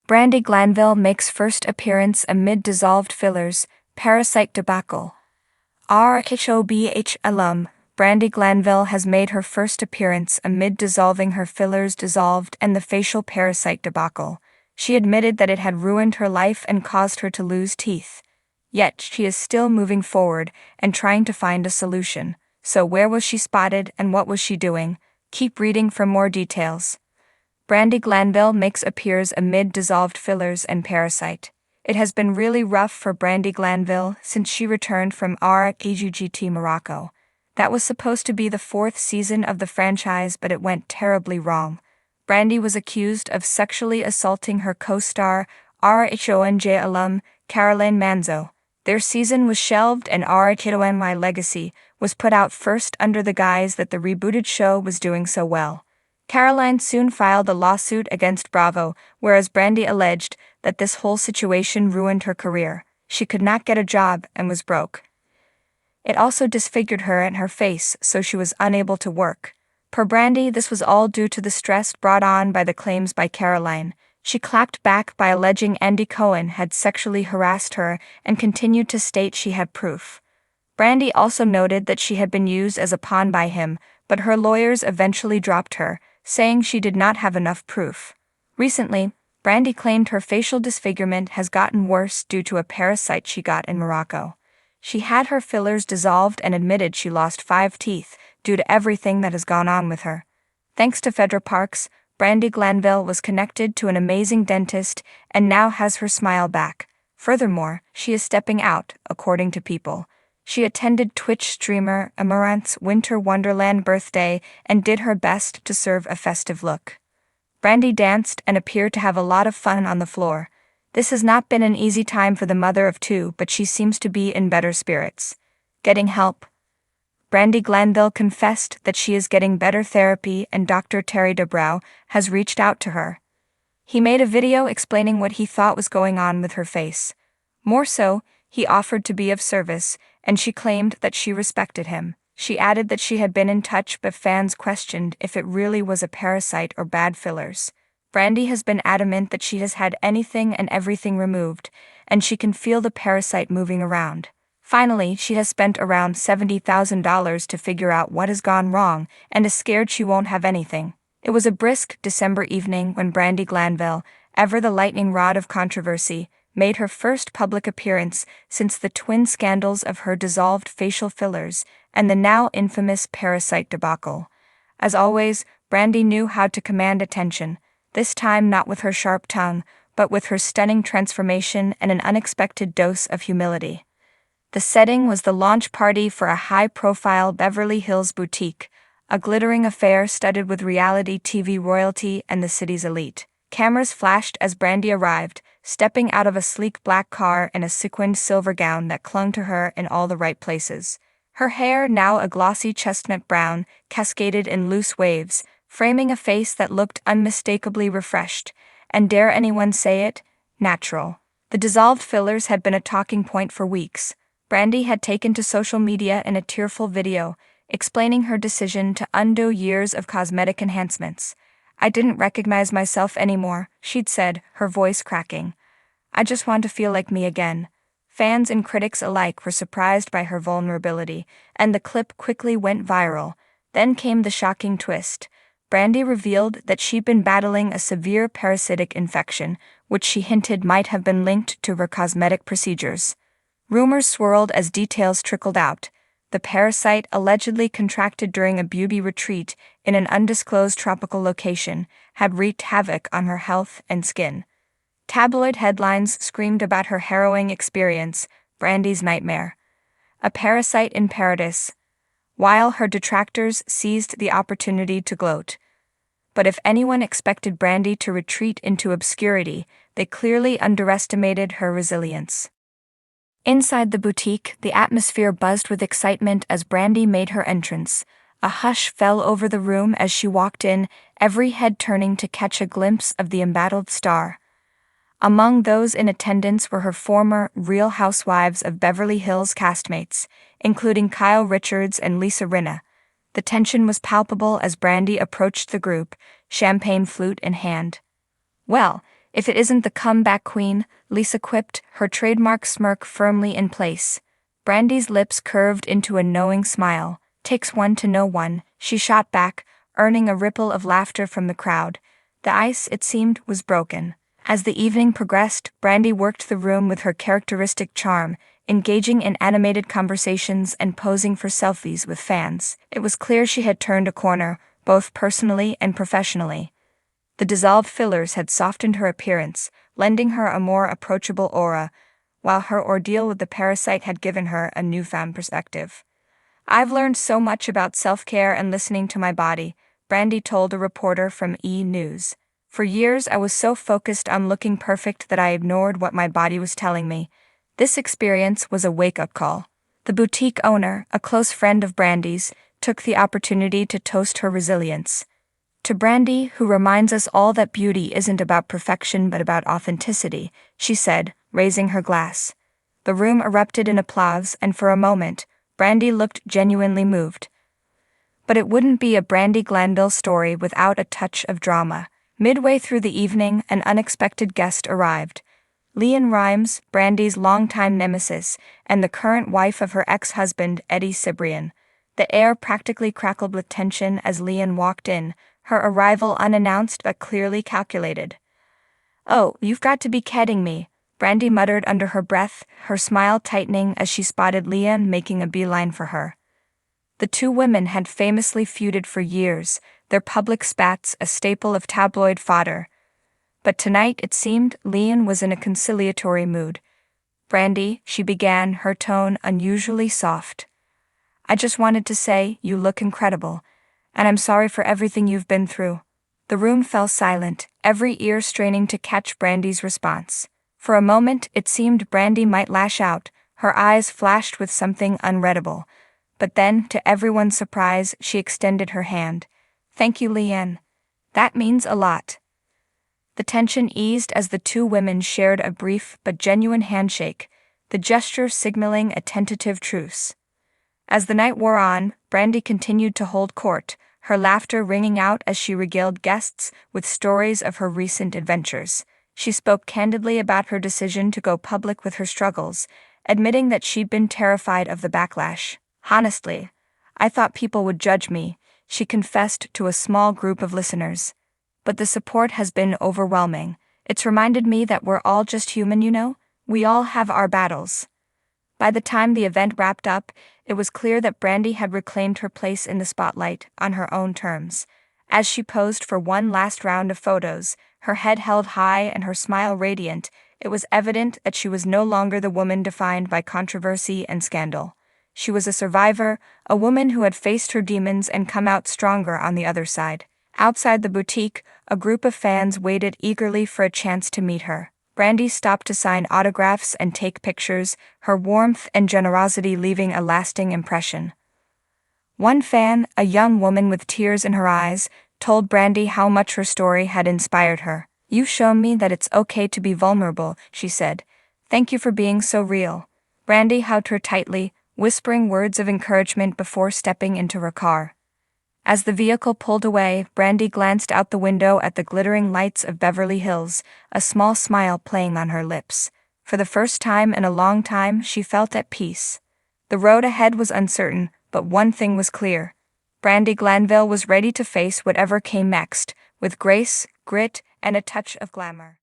Brandi Glanville makes first appearance amid dissolved fillers, Parasite debacle. RHOBH alum, Brandi Glanville has made her first appearance amid dissolving her fillers dissolved and the facial Parasite debacle. She admitted that it had ruined her life and caused her to lose teeth. Yet she is still moving forward and trying to find a solution. So where was she spotted and what was she doing? Keep reading for more details. Brandi Glanville makes appears amid dissolved fillers and Parasite. It has been really rough for Brandi Glanville since she returned from RHGT Morocco. That was supposed to be the 4th season of the franchise, but it went terribly wrong. Brandi was accused of sexually assaulting her co-star, RHONJ alum, Caroline Manzo. Their season was shelved and RHONY Legacy was put out first under the guise that the rebooted show was doing so well. Caroline soon filed a lawsuit against Bravo, whereas Brandi alleged that this whole situation ruined her career. She could not get a job and was broke. It also disfigured her and her face, so she was unable to work. Per Brandi, this was all due to the stress brought on by the claims by Caroline. She clapped back by alleging Andy Cohen had sexually harassed her and continued to state she had proof. Brandi also noted that she had been used as a pawn by him, but her lawyers eventually dropped her, saying she did not have enough proof. Recently, Brandi claimed her facial disfigurement has gotten worse due to a parasite she got in Morocco. She had her fillers dissolved and admitted she lost 5 teeth due to everything that has gone on with her. Thanks to Fedra Parks, Brandi Glanville was connected to an amazing dentist and now has her smile back. Furthermore, she is stepping out, according to People. She attended Twitch streamer Amarant's Winter Wonderland birthday and did her best to serve a festive look. Brandi danced and appeared to have a lot of fun on the floor. This has not been an easy time for the mother of 2, but she seems to be in better spirits. Getting help. Brandi Glanville confessed that she is getting better therapy and Dr. Terry DeBrow has reached out to her. He made a video explaining what he thought was going on with her face. More so, he offered to be of service, and she claimed that she respected him. She added that she had been in touch, but fans questioned if it really was a parasite or bad fillers. Brandi has been adamant that she has had anything and everything removed, and she can feel the parasite moving around. Finally, she has spent around $70,000 to figure out what has gone wrong and is scared she won't have anything. It was a brisk December evening when Brandi Glanville, ever the lightning rod of controversy, made her first public appearance since the twin scandals of her dissolved facial fillers and the now infamous Parasite debacle. As always, Brandi knew how to command attention, this time not with her sharp tongue, but with her stunning transformation and an unexpected dose of humility. The setting was the launch party for a high-profile Beverly Hills boutique, a glittering affair studded with reality TV royalty and the city's elite. Cameras flashed as Brandi arrived, stepping out of a sleek black car in a sequined silver gown that clung to her in all the right places. Her hair, now a glossy chestnut brown, cascaded in loose waves, framing a face that looked unmistakably refreshed, and dare anyone say it, natural. The dissolved fillers had been a talking point for weeks. Brandi had taken to social media in a tearful video, explaining her decision to undo years of cosmetic enhancements. "I didn't recognize myself anymore," she'd said, her voice cracking. "I just want to feel like me again." Fans and critics alike were surprised by her vulnerability, and the clip quickly went viral. Then came the shocking twist. Brandi revealed that she'd been battling a severe parasitic infection, which she hinted might have been linked to her cosmetic procedures. Rumors swirled as details trickled out. The parasite, allegedly contracted during a beauty retreat in an undisclosed tropical location, had wreaked havoc on her health and skin. Tabloid headlines screamed about her harrowing experience, Brandi's nightmare. A parasite in paradise, while her detractors seized the opportunity to gloat. But if anyone expected Brandi to retreat into obscurity, they clearly underestimated her resilience. Inside the boutique, the atmosphere buzzed with excitement as Brandi made her entrance. A hush fell over the room as she walked in, every head turning to catch a glimpse of the embattled star. Among those in attendance were her former Real Housewives of Beverly Hills castmates, including Kyle Richards and Lisa Rinna. The tension was palpable as Brandi approached the group, champagne flute in hand. "Well, If it isn't the comeback queen, Lisa quipped, her trademark smirk firmly in place. Brandi's lips curved into a knowing smile. Takes one to know one, she shot back, earning a ripple of laughter from the crowd. The ice, it seemed, was broken. As the evening progressed, Brandi worked the room with her characteristic charm, engaging in animated conversations and posing for selfies with fans. It was clear she had turned a corner, both personally and professionally. The dissolved fillers had softened her appearance, lending her a more approachable aura, while her ordeal with the parasite had given her a newfound perspective. "I've learned so much about self-care and listening to my body," Brandi told a reporter from E! News. "For years I was so focused on looking perfect that I ignored what my body was telling me. This experience was a wake-up call." The boutique owner, a close friend of Brandi's, took the opportunity to toast her resilience. "To Brandi, who reminds us all that beauty isn't about perfection but about authenticity," she said, raising her glass. The room erupted in applause, and for a moment, Brandi looked genuinely moved. But it wouldn't be a Brandi Glanville story without a touch of drama. Midway through the evening, an unexpected guest arrived. Leanne Rimes, Brandi's longtime nemesis, and the current wife of her ex-husband, Eddie Cibrian. The air practically crackled with tension as Leanne walked in, her arrival unannounced but clearly calculated. "Oh, you've got to be kidding me," Brandi muttered under her breath, her smile tightening as she spotted Leanne making a beeline for her. The two women had famously feuded for years, their public spats a staple of tabloid fodder. But tonight, it seemed, Leanne was in a conciliatory mood. "Brandi," she began, her tone unusually soft. "I just wanted to say, you look incredible, and I'm sorry for everything you've been through." The room fell silent, every ear straining to catch Brandi's response. For a moment, it seemed Brandi might lash out, her eyes flashed with something unreadable. But then, to everyone's surprise, she extended her hand. "Thank you, Leanne. That means a lot." The tension eased as the two women shared a brief but genuine handshake, the gesture signaling a tentative truce. As the night wore on, Brandi continued to hold court, her laughter ringing out as she regaled guests with stories of her recent adventures. She spoke candidly about her decision to go public with her struggles, admitting that she'd been terrified of the backlash. "Honestly, I thought people would judge me," she confessed to a small group of listeners. "But the support has been overwhelming. It's reminded me that we're all just human, you know? We all have our battles." By the time the event wrapped up, it was clear that Brandi had reclaimed her place in the spotlight, on her own terms. As she posed for one last round of photos, her head held high and her smile radiant, it was evident that she was no longer the woman defined by controversy and scandal. She was a survivor, a woman who had faced her demons and come out stronger on the other side. Outside the boutique, a group of fans waited eagerly for a chance to meet her. Brandi stopped to sign autographs and take pictures, her warmth and generosity leaving a lasting impression. One fan, a young woman with tears in her eyes, told Brandi how much her story had inspired her. "You've shown me that it's okay to be vulnerable," she said. "Thank you for being so real." Brandi hugged her tightly, whispering words of encouragement before stepping into her car. As the vehicle pulled away, Brandi glanced out the window at the glittering lights of Beverly Hills, a small smile playing on her lips. For the first time in a long time, she felt at peace. The road ahead was uncertain, but one thing was clear. Brandi Glanville was ready to face whatever came next, with grace, grit, and a touch of glamour.